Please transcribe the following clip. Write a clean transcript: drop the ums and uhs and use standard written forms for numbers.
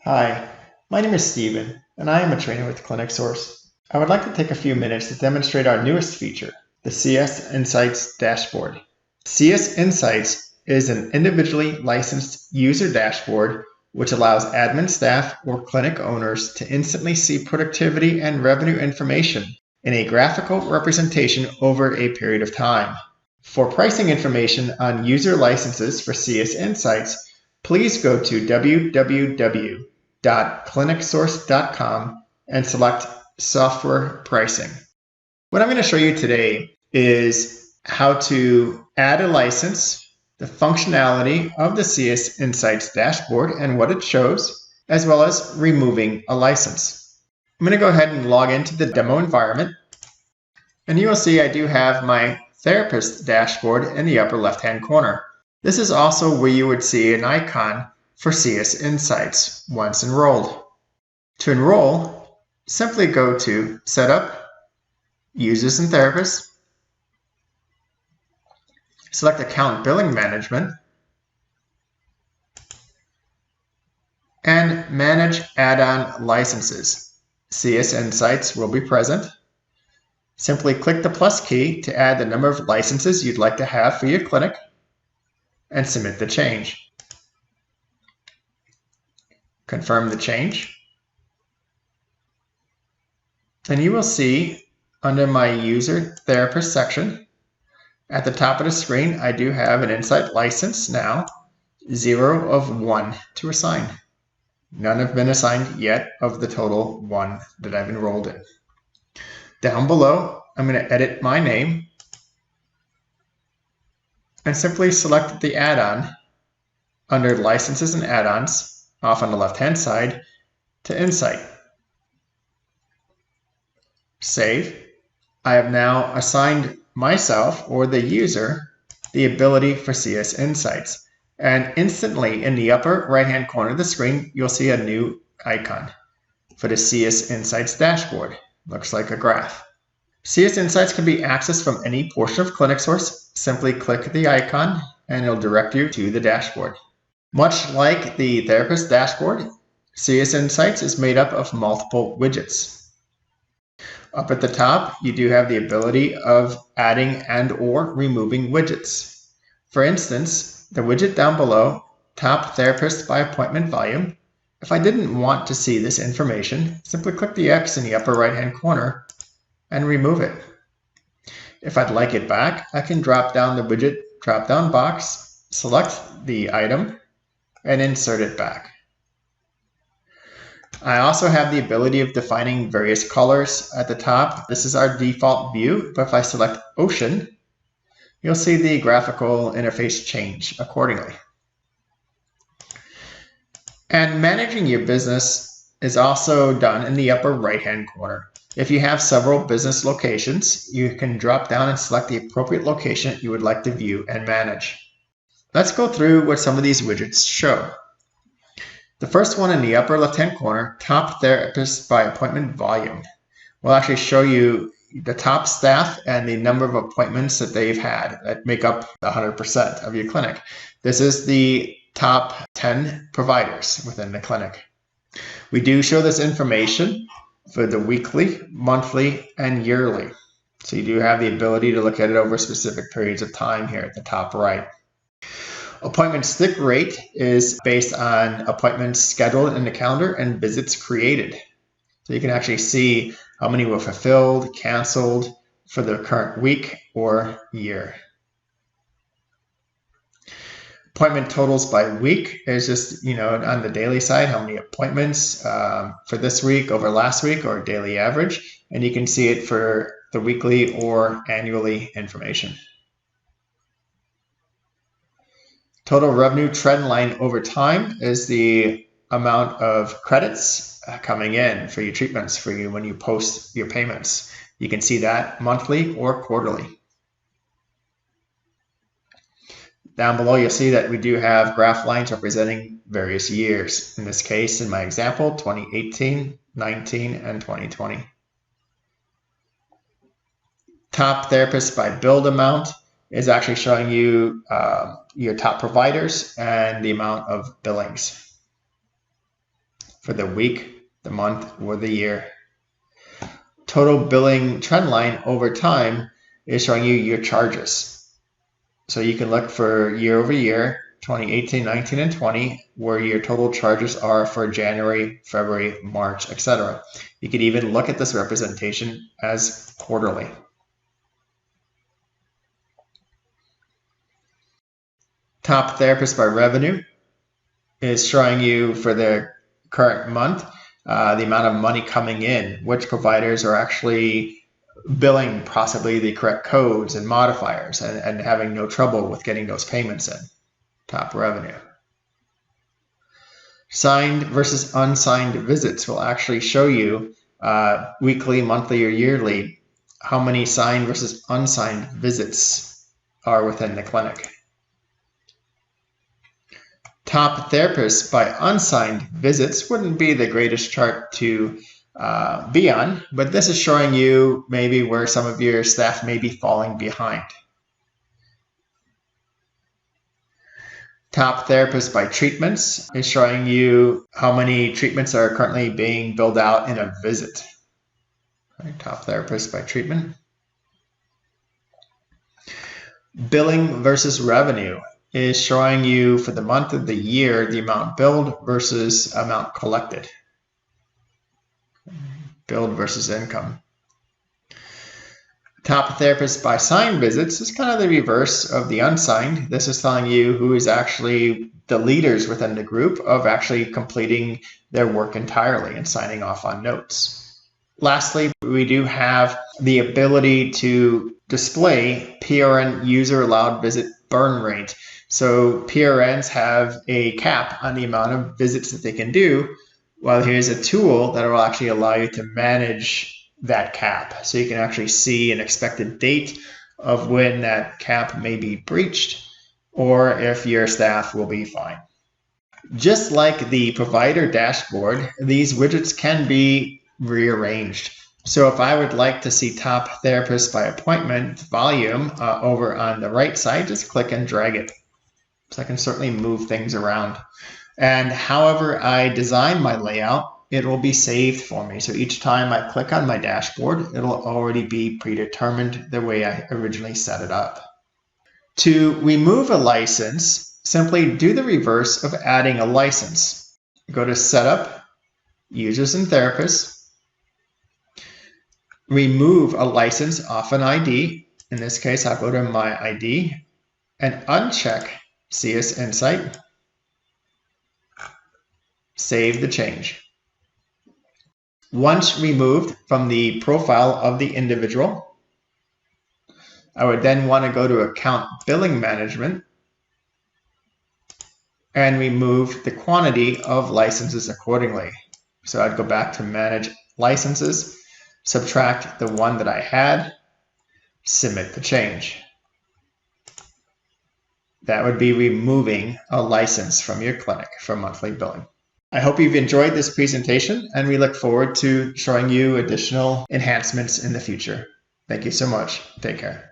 Hi, my name is Steven, and I am a trainer with ClinicSource. I would like to take a few minutes to demonstrate our newest feature, the CS Insights dashboard. CS Insights is an individually licensed user dashboard which allows admin staff or clinic owners to instantly see productivity and revenue information in a graphical representation over a period of time. For pricing information on user licenses for CS Insights, please go to www.clinicsource.com and select Software Pricing. What I'm going to show you today is how to add a license, the functionality of the CS Insights dashboard and what it shows, as well as removing a license. I'm going to go ahead and log into the demo environment, and you will see I do have my therapist dashboard in the upper left-hand corner. This is also where you would see an icon for CS Insights once enrolled. To enroll, simply go to Setup, Users and Therapists, select Account Billing Management, and Manage Add-on Licenses. CS Insights will be present. Simply click the plus key to add the number of licenses you'd like to have for your clinic and submit the change. Confirm the change. And you will see under my user therapist section, at the top of the screen, I do have an Insight license now, 0 of 1 to assign. None have been assigned yet of the total 1 that I've enrolled in. Down below, I'm going to edit my name and simply select the add-on under Licenses and Add-ons off on the left-hand side to Insight. Save. I have now assigned myself or the user the ability for CS Insights. And instantly in the upper right-hand corner of the screen, you'll see a new icon for the CS Insights dashboard. Looks like a graph. CS Insights can be accessed from any portion of ClinicSource. Simply click the icon and it'll direct you to the dashboard. Much like the therapist dashboard, CS Insights is made up of multiple widgets. Up at the top, you do have the ability of adding and or removing widgets. For instance, the widget down below, Top Therapist by Appointment Volume. If I didn't want to see this information, simply click the X in the upper right-hand corner and remove it. If I'd like it back, I can drop down the widget drop-down box, select the item, and insert it back. I also have the ability of defining various colors at the top. This is our default view, but if I select Ocean, you'll see the graphical interface change accordingly. And managing your business is also done in the upper right-hand corner. If you have several business locations, you can drop down and select the appropriate location you would like to view and manage. Let's go through what some of these widgets show. The first one in the upper left-hand corner, Top Therapist by Appointment Volume, will actually show you the top staff and the number of appointments that they've had that make up 100% of your clinic. This is the top 10 providers within the clinic. We do show this information for the weekly, monthly, and yearly. So you do have the ability to look at it over specific periods of time here at the top right. Appointment stick rate is based on appointments scheduled in the calendar and visits created. So you can actually see how many were fulfilled, canceled for the current week or year. Appointment totals by week is just, on the daily side, how many appointments for this week over last week or daily average. And you can see it for the weekly or annually information. Total revenue trend line over time is the amount of credits coming in for your treatments for you when you post your payments. You can see that monthly or quarterly. Down below, you'll see that we do have graph lines representing various years. In this case, in my example, 2018, 19, and 2020. Top Therapist by Billed Amount is actually showing you your top providers and the amount of billings. for the week, the month, or the year. Total billing trend line over time is showing you your charges. So you can look for year over year, 2018, 19, and 20, where your total charges are for January, February, March, etc. You could even look at this representation as quarterly. Top therapist by revenue is showing you for the current month the amount of money coming in, which providers are actually billing possibly the correct codes and modifiers and having no trouble with getting those payments in. Top revenue. Signed versus unsigned visits will actually show you weekly, monthly, or yearly how many signed versus unsigned visits are within the clinic. Top therapists by unsigned visits wouldn't be the greatest chart to be on, but this is showing you maybe where some of your staff may be falling behind. Top therapists by treatments is showing you how many treatments are currently being billed out in a visit. Okay, top therapists by treatment. Billing versus revenue is showing you for the month of the year the amount billed versus amount collected. Billed versus income. Top therapist by signed visits is kind of the reverse of the unsigned. This is telling you who is actually the leaders within the group of actually completing their work entirely and signing off on notes. Lastly, we do have the ability to display PRN user allowed visit burn rate. So PRNs have a cap on the amount of visits that they can do. Well, here's a tool that will actually allow you to manage that cap. So you can actually see an expected date of when that cap may be breached or if your staff will be fine. Just like the provider dashboard, these widgets can be rearranged. So if I would like to see top therapist by appointment volume over on the right side, just click and drag it. So I can certainly move things around. And however I design my layout, it will be saved for me. So each time I click on my dashboard, it'll already be predetermined the way I originally set it up. To remove a license, simply do the reverse of adding a license. Go to Setup, Users and Therapists, remove a license off an ID. In this case, I'll go to My ID and uncheck CS Insight. Save the change. Once removed from the profile of the individual, I would then want to go to Account Billing Management and remove the quantity of licenses accordingly. So I'd go back to Manage Licenses, subtract the one that I had, submit the change. That would be removing a license from your clinic for monthly billing. I hope you've enjoyed this presentation, and we look forward to showing you additional enhancements in the future. Thank you so much. Take care.